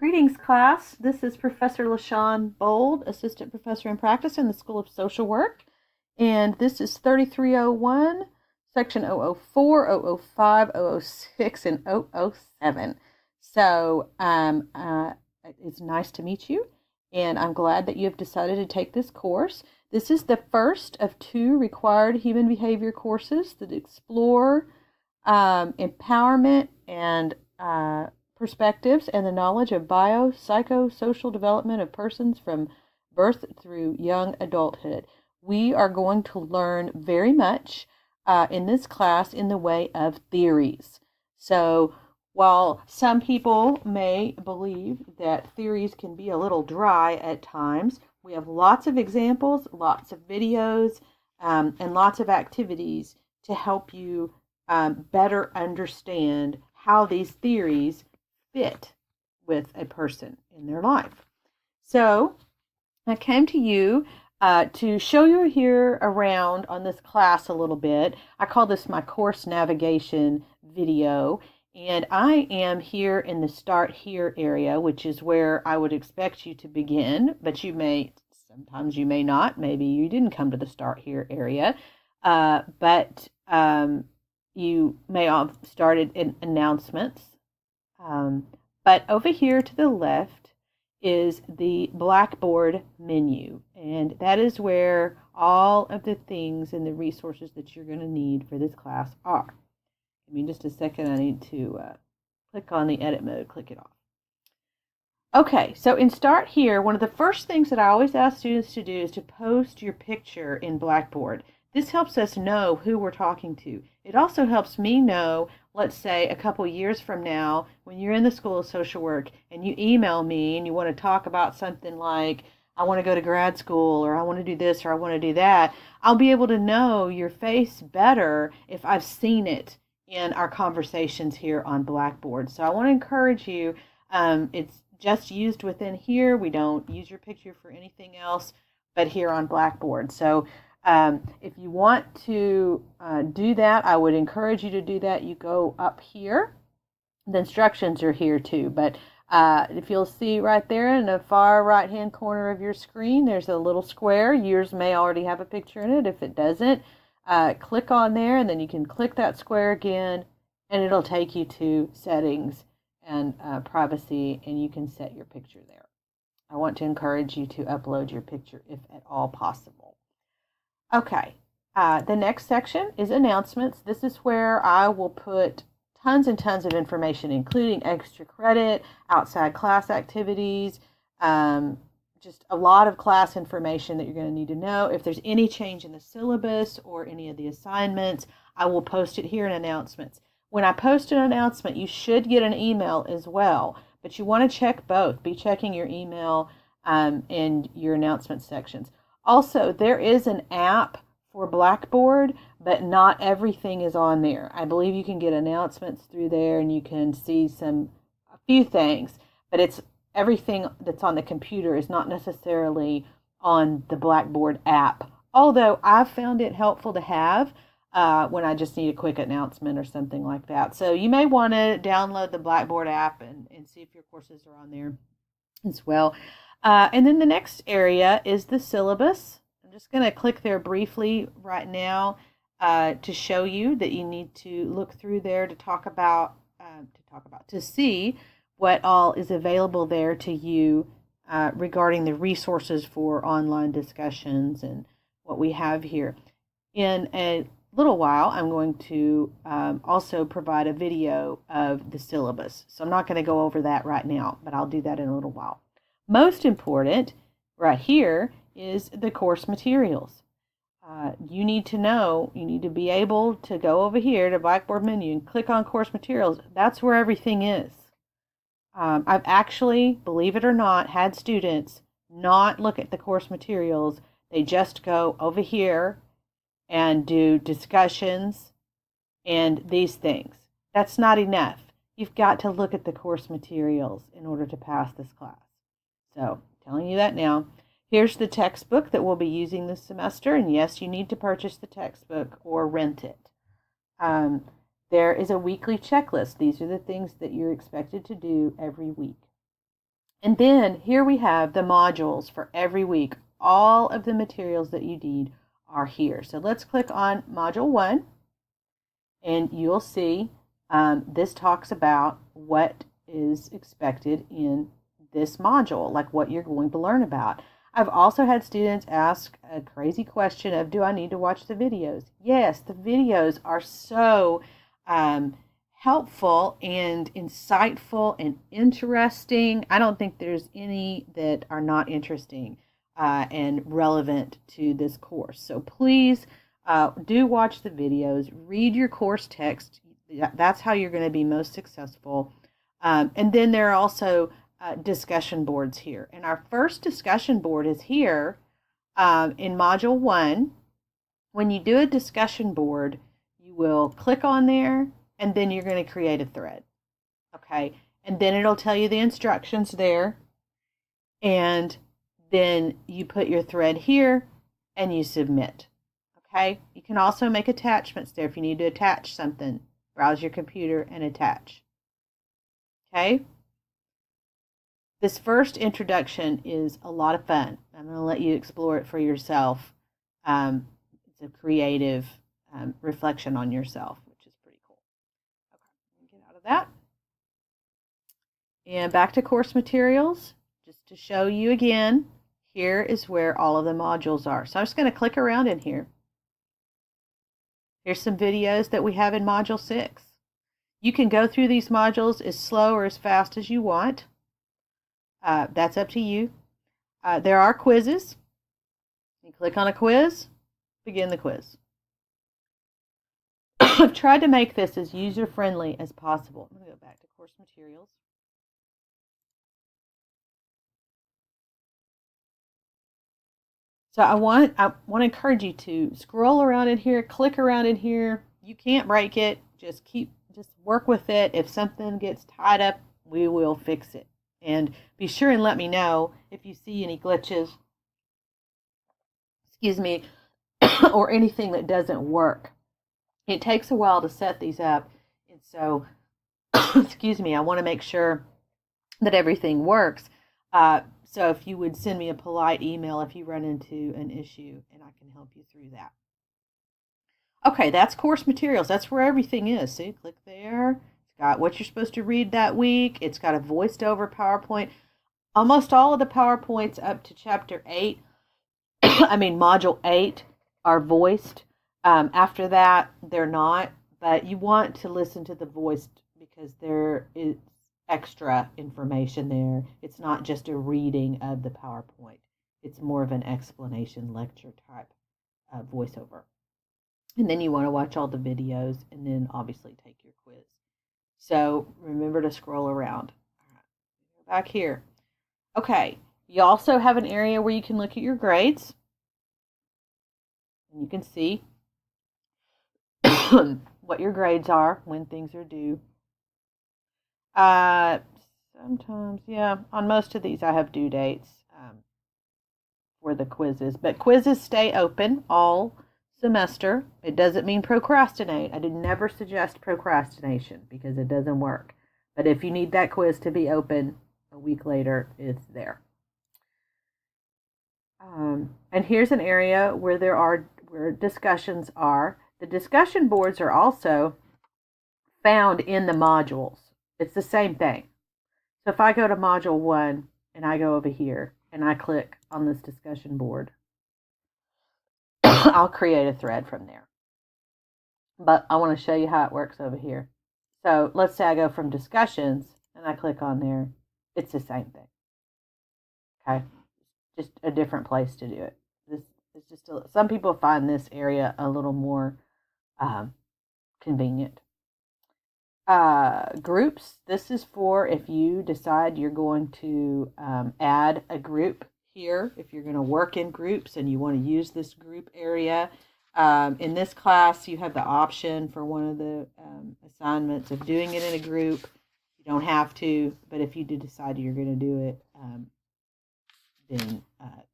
Greetings, class. This is Professor LaShawn Bold, Assistant Professor in Practice in the School of Social Work. And this is 3301, Section 004, 005, 006, and 007. So it's nice to meet you, and I'm glad that you have decided to take this course. This is the first of two required human behavior courses that explore empowerment and perspectives and the knowledge of psychosocial development of persons from birth through young adulthood. We are going to learn very much in this class in the way of theories. So while some people may believe that theories can be a little dry at times, we have lots of examples, lots of videos, and lots of activities to help you better understand how these theories fit with a person in their life. So I came to you to show you here around on this class a little bit. I call this my course navigation video, and I am here in the Start Here area, which is where I would expect you to begin, but sometimes you may not. Maybe you didn't come to the Start Here area, but you may have started in announcements. But over here to the left is the Blackboard menu, and that is where all of the things and the resources that you're going to need for this class are. Give me just a second. I need to click on the edit mode, click it off. Okay, so in Start Here, one of the first things that I always ask students to do is to post your picture in Blackboard. This helps us know who we're talking to. It also helps me know, let's say a couple years from now, when you're in the School of Social Work and you email me and you want to talk about something like, I want to go to grad school, or I want to do this, or I want to do that, I'll be able to know your face better if I've seen it in our conversations here on Blackboard. So I want to encourage you, it's just used within here. We don't use your picture for anything else but here on Blackboard. So if you want to do that, I would encourage you to do that. You go up here. The instructions are here too, but if you'll see right there in the far right hand corner of your screen, there's a little square. Yours may already have a picture in it. If it doesn't, click on there, and then you can click that square again, and it'll take you to settings and privacy, and you can set your picture there. I want to encourage you to upload your picture if at all possible. Okay, the next section is announcements. This is where I will put tons and tons of information, including extra credit, outside class activities, just a lot of class information that you're going to need to know. If there's any change in the syllabus or any of the assignments, I will post it here in announcements. When I post an announcement, you should get an email as well, but you want to check both. Be checking your email and your announcement sections. Also, there is an app for Blackboard, but not everything is on there. I believe you can get announcements through there, and you can see a few things, but it's everything that's on the computer is not necessarily on the Blackboard app. Although I've found it helpful to have when I just need a quick announcement or something like that. So you may want to download the Blackboard app and see if your courses are on there as well. And then the next area is the syllabus. I'm just going to click there briefly right now to show you that you need to look through there to see what all is available there to you regarding the resources for online discussions and what we have here. In a little while, I'm going to also provide a video of the syllabus. So I'm not going to go over that right now, but I'll do that in a little while. Most important right here is the course materials. You need to be able to go over here to Blackboard menu and click on course materials. That's where everything is. I've actually, believe it or not, had students not look at the course materials. They just go over here and do discussions and these things. That's not enough. You've got to look at the course materials in order to pass this class. So, telling you that now. Here's the textbook that we'll be using this semester, and yes, you need to purchase the textbook or rent it. There is a weekly checklist. These are the things that you're expected to do every week. And then here we have the modules for every week. All of the materials that you need are here. So let's click on Module 1, and you'll see this talks about what is expected in this module, like what you're going to learn about. I've also had students ask a crazy question of, do I need to watch the videos? Yes, the videos are so helpful and insightful and interesting. I don't think there's any that are not interesting and relevant to this course. So please do watch the videos, read your course text. That's how you're going to be most successful. And then there are also discussion boards here. And our first discussion board is here in Module 1. When you do a discussion board, you will click on there, and then you're going to create a thread. Okay? And then it'll tell you the instructions there. And then you put your thread here, and you submit. Okay? You can also make attachments there if you need to attach something. Browse your computer and attach. Okay? This first introduction is a lot of fun. I'm going to let you explore it for yourself. It's a creative reflection on yourself, which is pretty cool. Okay, get out of that. And back to course materials. Just to show you again, here is where all of the modules are. So I'm just going to click around in here. Here's some videos that we have in Module 6. You can go through these modules as slow or as fast as you want. That's up to you. There are quizzes. You click on a quiz, begin the quiz. I've tried to make this as user-friendly as possible. I'm going to go back to course materials. So I want to encourage you to scroll around in here, click around in here. You can't break it. Just work with it. If something gets tied up, we will fix it. And be sure and let me know if you see any glitches, or anything that doesn't work. It takes a while to set these up, and so, I want to make sure that everything works. So if you would send me a polite email if you run into an issue, and I can help you through that. Okay, that's course materials. That's where everything is. See, click there. It's got what you're supposed to read that week. It's got a voiced over PowerPoint. Almost all of the PowerPoints up to Chapter 8, Module 8, are voiced. After that, they're not. But you want to listen to the voiced because there is extra information there. It's not just a reading of the PowerPoint. It's more of an explanation lecture type voiceover. And then you want to watch all the videos and then obviously take your quiz. So remember to scroll around. All right, back here. Okay, you also have an area where you can look at your grades. And you can see what your grades are when things are due. Sometimes, on most of these I have due dates for the quizzes. But quizzes stay open all semester. It doesn't mean procrastinate. I did never suggest procrastination because it doesn't work. But if you need that quiz to be open a week later, it's there. And here's an area where discussions are. The discussion boards are also found in the modules. It's the same thing. So if I go to Module 1 and I go over here and I click on this discussion board, I'll create a thread from there. But I want to show you how it works over here. So let's say I go from discussions and I click on there. It's the same thing. Okay? Just a different place to do it. This is just some people find this area a little more convenient. Groups. This is for if you decide you're going to add a group here, if you're going to work in groups and you want to use this group area. In this class, you have the option for one of the assignments of doing it in a group. You don't have to, but if you do decide you're going to do it, then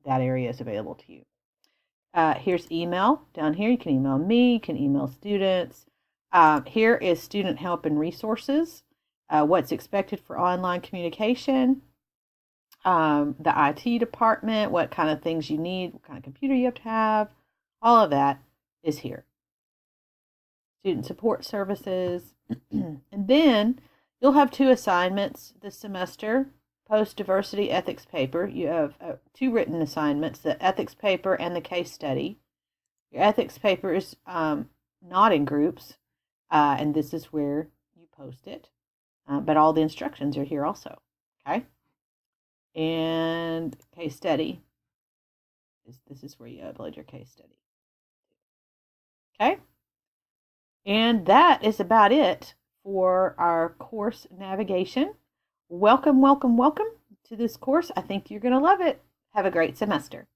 that area is available to you. Here's email. Down here, you can email me, you can email students. Here is student help and resources. What's expected for online communication. the IT department, what kind of things you need, what kind of computer you have to have, all of that is here. Student support services. And then you'll have 2 assignments this semester. Post diversity ethics paper. You have 2 written assignments, the ethics paper and the case study. Your ethics paper is not in groups, and this is where you post it. But all the instructions are here also. Okay. And case study. This is where you upload your case study. Okay. And that is about it for our course navigation. Welcome, welcome, welcome to this course. I think you're going to love it. Have a great semester.